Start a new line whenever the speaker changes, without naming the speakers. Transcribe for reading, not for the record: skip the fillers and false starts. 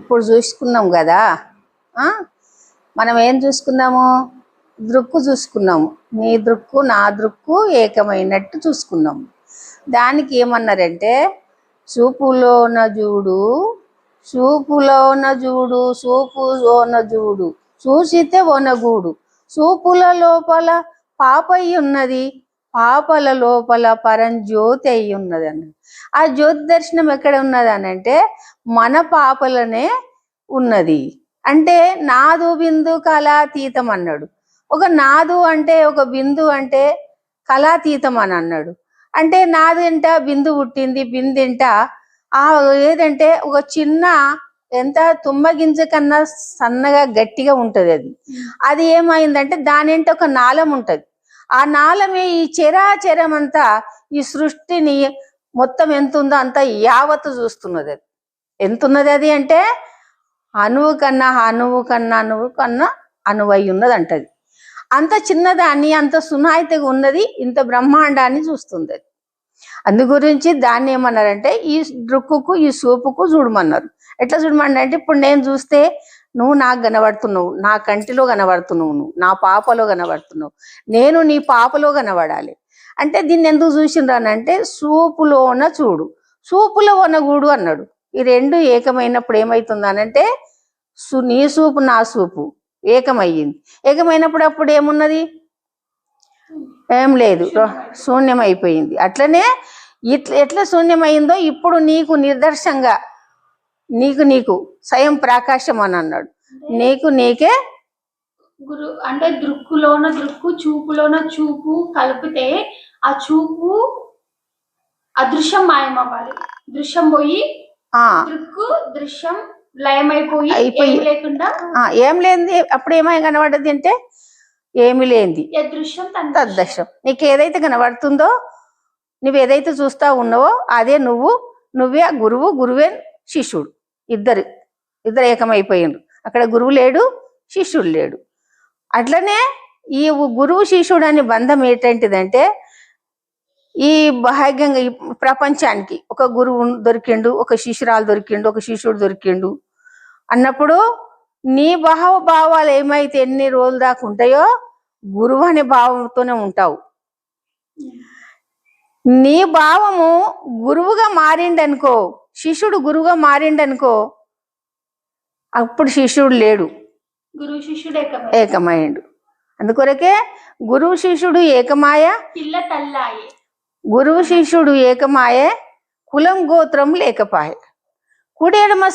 ఇప్పుడు చూసుకున్నాం కదా. మనం ఏం చూసుకున్నాము? దృక్కు చూసుకున్నాము. నీ దృక్కు నా దృక్కు ఏకమైనట్టు చూసుకున్నాము. దానికి ఏమన్నారంటే చూపులోన చూడు, చూపులోన చూడు, చూపులోన చూడు, చూసితే ఒనగూడు, చూపుల లోపల పాపయ్యి ఉన్నది, పాపల లోపల పరంజ్యోతి అయి ఉన్నది అన్నది. ఆ జ్యోతి దర్శనం ఎక్కడ ఉన్నది అని అంటే మన పాపలనే ఉన్నది. అంటే నాదు బిందు కళాతీతం అన్నాడు. ఒక నాదు అంటే ఒక బిందు అంటే కళాతీతం అని అన్నాడు. అంటే నాదంట బిందు పుట్టింది, బిందెంట ఏదంటే ఒక చిన్న ఎంత తుమ్మగింజ కన్నా సన్నగా గట్టిగా ఉంటది. అది ఏమైందంటే దానింట ఒక నాళం ఉంటది. ఆ నాళమే ఈ చరాచరం అంతా, ఈ సృష్టిని మొత్తం ఎంత ఉందో అంత యావత్తు చూస్తున్నది. అది ఎంత ఉన్నది అది అంటే అణువు కన్నా అణువు కన్నా అణువు కన్నా అణువై ఉన్నది అంటది. అంత చిన్నదాన్ని అంత సునాయితగా ఉన్నది, ఇంత బ్రహ్మాండాన్ని చూస్తుంది అది. అందు గురించి దాన్ని ఏమన్నారంటే ఈ దృక్కుకు ఈ సూపుకు చూడమన్నారు. ఎట్లా చూడమన్నారు అంటే ఇప్పుడు నేను చూస్తే నువ్వు నాకు కనబడుతున్నావు, నా కంటిలో కనబడుతున్నావు, నువ్వు నా పాపలో కనబడుతున్నావు, నేను నీ పాపలో కనబడాలి. అంటే దీన్ని ఎందుకు చూసిండ్రానంటే సూపులోన చూడు, సూపులో ఒనగూడు అన్నాడు. ఈ రెండు ఏకమైనప్పుడు ఏమవుతుందనంటే నీ సూపు నా సూపు ఏకమయ్యింది. ఏకమైనప్పుడు అప్పుడు ఏమున్నది? ఏం లేదు, శూన్యం అయిపోయింది. అట్లనే ఎట్లా శూన్యమైందో ఇప్పుడు నీకు నిదర్శంగా నీకు స్వయం ప్రకాశం అని అన్నాడు. నీకే
గురు అంటే దృక్కులోన దృక్కు, చూపులోన చూపు కలిపితే ఆ చూపు అదృశ్యం మాయమవ్వాలి. దృశ్యం పోయి దృక్కు దృశ్యం లయమైపోయి లేకుండా
ఏం లేనిది అప్పుడు ఏమై కనబడ్డది అంటే ఏమి లేనిది తద్దృశ్యం. నీకు ఏదైతే కనబడుతుందో, నువ్వు ఏదైతే చూస్తా ఉన్నావో అదే నువ్వే ఆ గురువు, గురువే శిష్యుడు. ఇద్దరు ఏకమైపోయిండ్రు. అక్కడ గురువు లేడు, శిష్యుడు లేడు. అట్లనే ఈ గురువు శిష్యుడు అనే బంధం ఏంటంటిదంటే ఈ భాగ్యంగా ఈ ప్రపంచానికి ఒక గురువు దొరికిండు, ఒక శిష్యురాలు దొరికిండు, ఒక శిష్యుడు దొరికిండు అన్నప్పుడు నీ భావాలు ఏమైతే ఎన్ని రోజుల దాకా ఉంటాయో గురువు అనే భావంతోనే ఉంటావు. నీ భావము గురువుగా మారిండనుకో, శిష్యుడు గురువుగా మారిండనుకో, అప్పుడు శిష్యుడు లేడు,
గురువు శిష్యుడు
ఏకమైండు. అందుకొరకే గురువు శిష్యుడు ఏకమాయ,
పిల్ల తల్లాయే.
గురువు శిష్యుడు ఏకమాయే, కులం గోత్రం లేకపాయే. కుడి ఎడమ